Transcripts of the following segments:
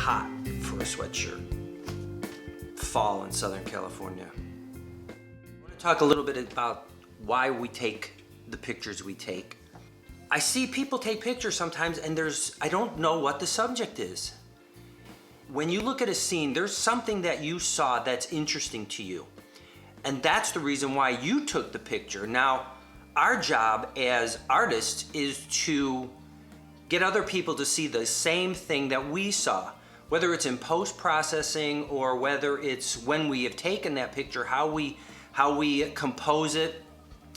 hot for a sweatshirt. Fall in Southern California. I want to talk a little bit about why we take the pictures we take. I see people take pictures sometimes and I don't know what the subject is. When you look at a scene, there's something that you saw that's interesting to you. And that's the reason why you took the picture. Now, our job as artists is to get other people to see the same thing that we saw, whether it's in post-processing or whether it's when we have taken that picture, how we compose it,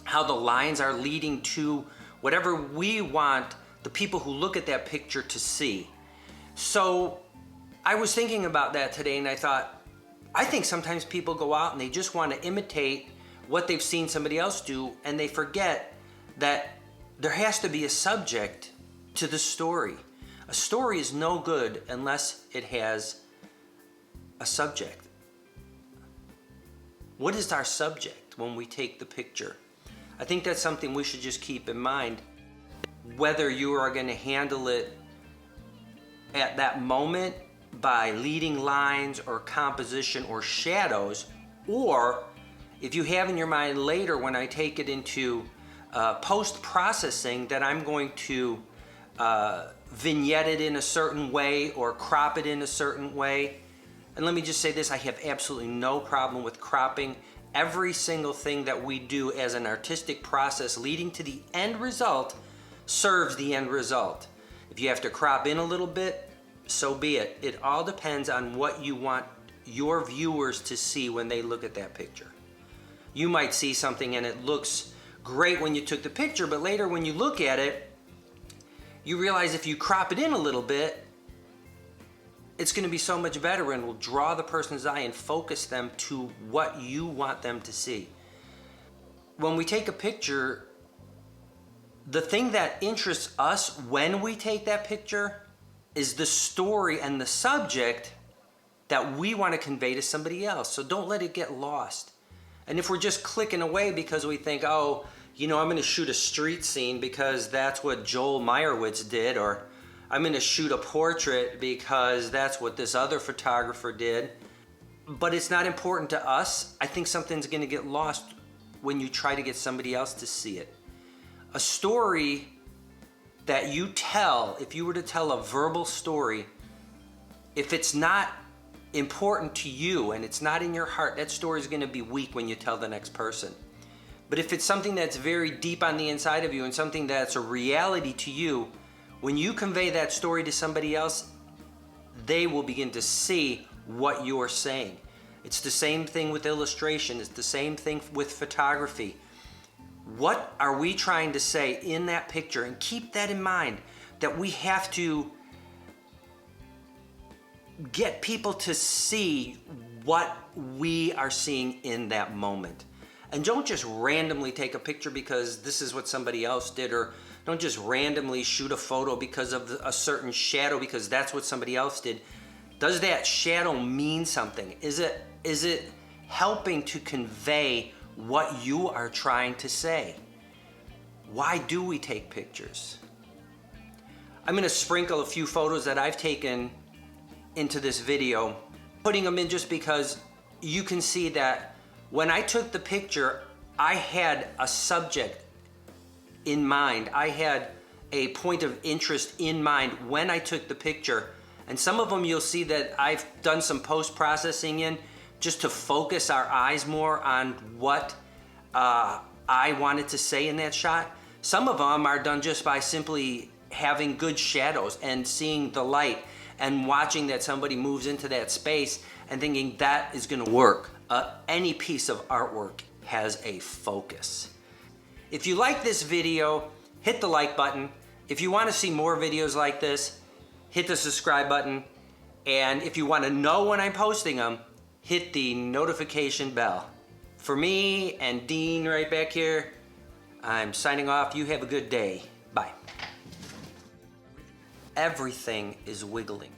how the lines are leading to whatever we want the people who look at that picture to see. So I was thinking about that today and I thought, I think sometimes people go out and they just want to imitate what they've seen somebody else do, and they forget that there has to be a subject to the story. A story is no good unless it has a subject. What is our subject when we take the picture? I think that's something we should just keep in mind. Whether you are going to handle it at that moment by leading lines or composition or shadows, or if you have in your mind later when I take it into post-processing that I'm going to vignette it in a certain way or crop it in a certain way. And let me just say this, I have absolutely no problem with cropping. Every single thing that we do as an artistic process leading to the end result serves the end result. If you have to crop in a little bit, so be it. It all depends on what you want your viewers to see when they look at that picture. You might see something and it looks great when you took the picture, but later when you look at it, you realize if you crop it in a little bit, it's going to be so much better and will draw the person's eye and focus them to what you want them to see. When we take a picture, the thing that interests us when we take that picture is the story and the subject that we want to convey to somebody else. So don't let it get lost. And if we're just clicking away because we think, oh, you know, I'm going to shoot a street scene because that's what Joel Meyerowitz did, or I'm going to shoot a portrait because that's what this other photographer did, but it's not important to us, I think something's going to get lost when you try to get somebody else to see it. A story that you tell, if you were to tell a verbal story, if it's not important to you and it's not in your heart, that story is going to be weak when you tell the next person. But if it's something that's very deep on the inside of you and something that's a reality to you, when you convey that story to somebody else, they will begin to see what you're saying. It's the same thing with illustration. It's the same thing with photography. What are we trying to say in that picture? And keep that in mind, that we have to get people to see what we are seeing in that moment. And don't just randomly take a picture because this is what somebody else did, or don't just randomly shoot a photo because of a certain shadow because that's what somebody else did. Does that shadow mean something? Is it helping to convey what you are trying to say? Why do we take pictures? I'm going to sprinkle a few photos that I've taken into this video, putting them in just because you can see that when I took the picture, I had a subject in mind. I had a point of interest in mind when I took the picture. And some of them you'll see that I've done some post-processing in just to focus our eyes more on what I wanted to say in that shot. Some of them are done just by simply having good shadows and seeing the light and watching that somebody moves into that space and thinking that is going to work. Any piece of artwork has a focus. If you like this video, hit the like button. If you want to see more videos like this, hit the subscribe button. And if you want to know when I'm posting them, hit the notification bell. For me and Dean right back here, I'm signing off. You have a good day. Bye. Everything is wiggling.